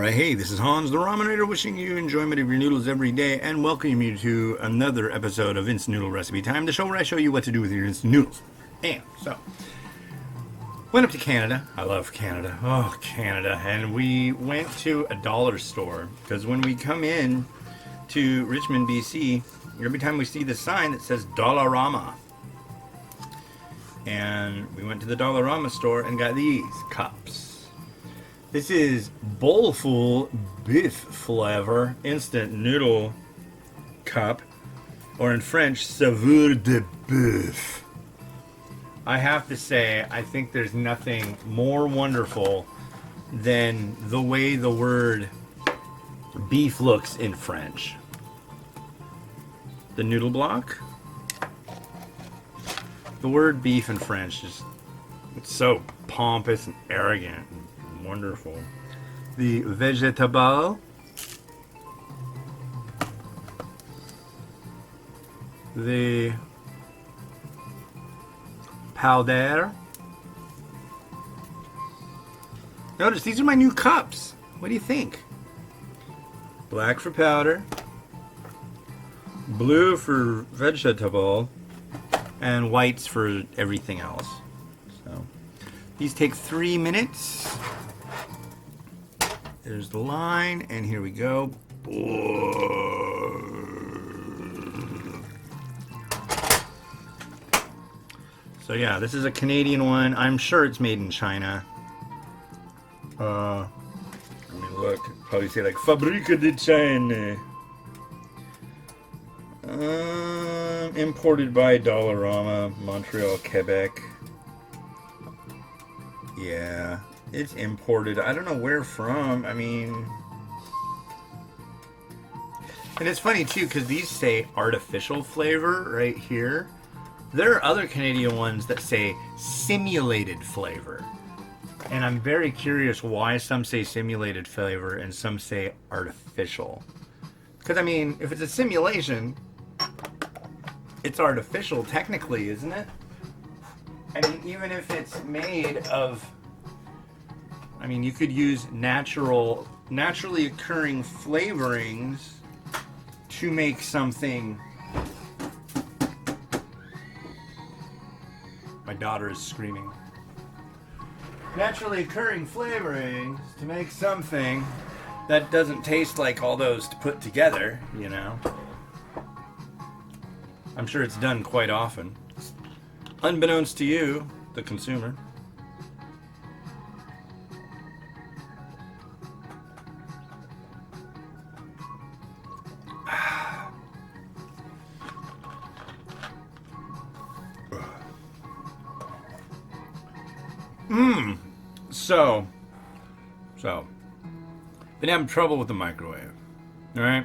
Alright, hey, this is Hans the Ramenator wishing you enjoyment of your noodles every day and welcoming you to another episode of Instant Noodle Recipe Time, the show where I show you what to do with your instant noodles. And so, went up to Canada. I love Canada. Oh, Canada. And we went to a dollar store because when we come in to Richmond, BC, every time we see the sign that says Dollarama. And we went to the Dollarama store and got these cups. This is Bowlfull beef flavor instant noodle cup, or in French, saveur de boeuf. I have to say, I think there's nothing more wonderful than the way the word beef looks in French. The noodle block. The word beef in French is it's so pompous and arrogant and wonderful. The vegetable. The powder. Notice these are my new cups. What do you think? Black for powder, blue for vegetable, and whites for everything else. So these take 3 minutes. There's the line, and here we go. So yeah, this is a Canadian one. I'm sure it's made in China. I mean, look, probably say like Fabrica de China. Imported by Dollarama, Montreal, Quebec. Yeah, it's imported. I don't know where from. I mean, and it's funny too because these say artificial flavor right here. There are other Canadian ones that say simulated flavor. And I'm very curious why some say simulated flavor and some say artificial. Because, I mean, if it's a simulation, it's artificial technically, isn't it? I mean, even if it's made of... I mean, you could use naturally occurring flavorings to make something... My daughter is screaming. Naturally occurring flavorings to make something that doesn't taste like all those put together, you know. I'm sure it's done quite often. Unbeknownst to you, the consumer. So, been having trouble with the microwave. All right,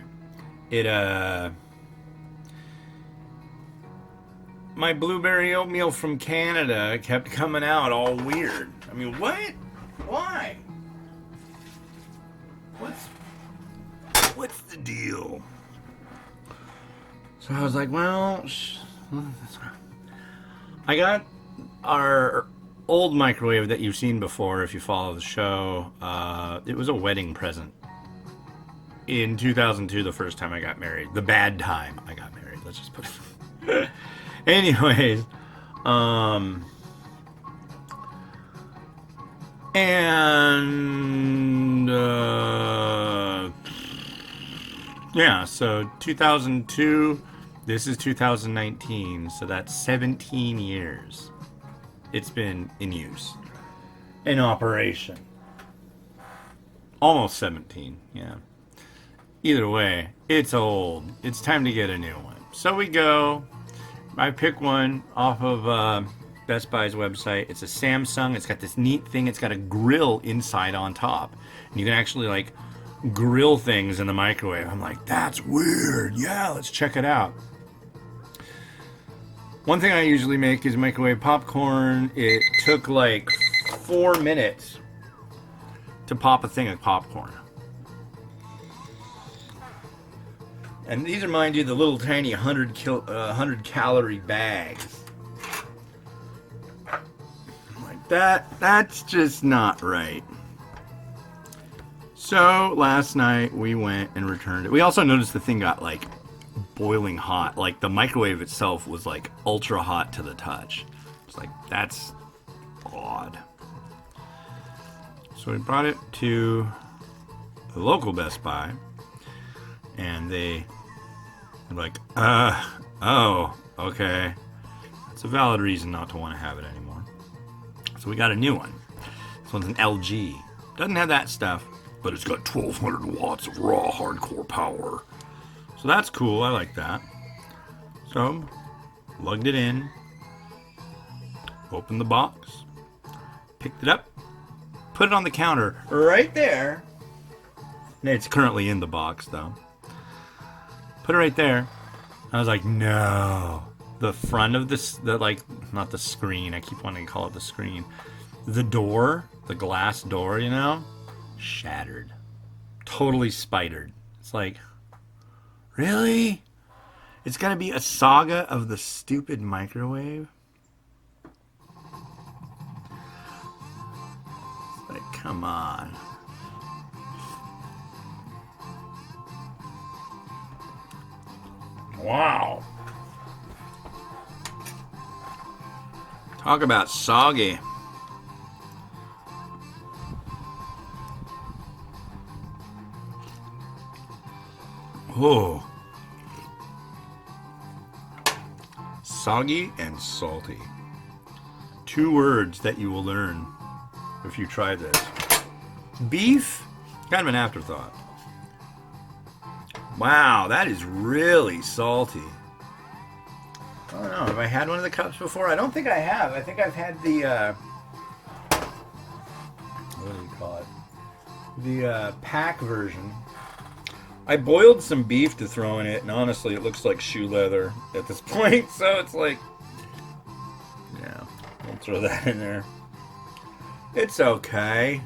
my blueberry oatmeal from Canada kept coming out all weird. I mean, what? Why? What's the deal? So I was like, well, I got our old microwave that you've seen before if you follow the show. It was a wedding present in 2002, the first time I got married. The bad time I got married, let's just put it. Anyways, yeah, so 2002, this is 2019, so that's 17 years. It's been in use, in operation. Almost 17, yeah. Either way, it's old. It's time to get a new one. So we go. I pick one off of Best Buy's website. It's a Samsung. It's got this neat thing. It's got a grill inside on top. And you can actually, like, grill things in the microwave. I'm like, that's weird. Yeah, let's check it out. One thing I usually make is microwave popcorn. It took like 4 minutes to pop a thing of popcorn. And these are, mind you, the little tiny 100 calorie bags. I'm like, that's just not right. So last night we went and returned it. We also noticed the thing got like boiling hot. Like the microwave itself was like ultra hot to the touch. It's like, that's odd. So we brought it to the local Best Buy, and they were like, oh, okay. It's a valid reason not to want to have it anymore. So we got a new one. This one's an LG. Doesn't have that stuff, but it's got 1200 watts of raw hardcore power. So that's cool. I like that. So, lugged it in, opened the box, picked it up, put it on the counter right there. It's currently in the box though. Put it right there. I was like, no. The front of this, not the screen. I keep wanting to call it the screen. The door, the glass door, you know, shattered. Totally spidered. It's like, really? It's gonna be a saga of the stupid microwave? It's like, come on. Wow. Talk about soggy. Oh. Soggy and salty. 2 words that you will learn if you try this. Beef, kind of an afterthought. Wow, that is really salty. I don't know. Have I had one of the cups before? I don't think I have. I think I've had the, what do you call it? The pack version. I boiled some beef to throw in it, and honestly, it looks like shoe leather at this point. So it's like, yeah, I'll throw that in there. It's okay.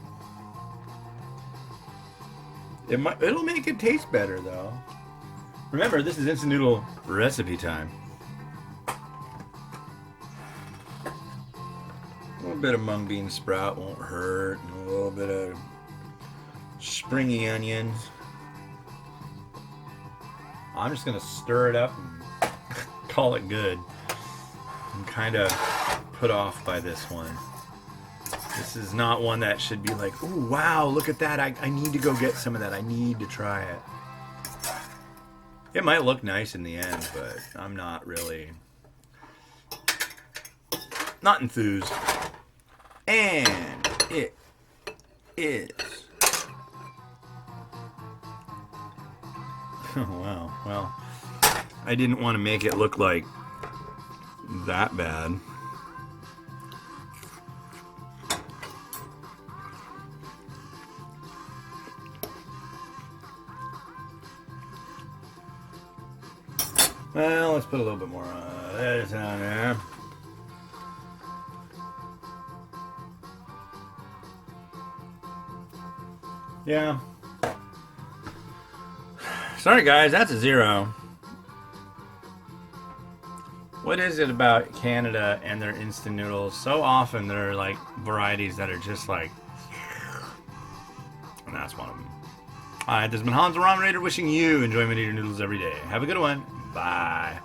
It'll make it taste better, though. Remember, this is instant noodle recipe time. A little bit of mung bean sprout won't hurt, and a little bit of springy onions. I'm just gonna stir it up and call it good. I'm kind of put off by this one. This is not one that should be like, ooh, wow, look at that. I need to go get some of that. I need to try it. It might look nice in the end, but I'm not really, not enthused. And it is. Oh, wow. Well, I didn't want to make it look like that bad. Well, let's put a little bit more on there. Yeah. Sorry guys, that's a 0. What is it about Canada and their instant noodles? So often there are like varieties that are just like, and that's one of them. Alright, this has been Hans the Ramen Raider wishing you enjoyment of your noodles every day. Have a good one. Bye.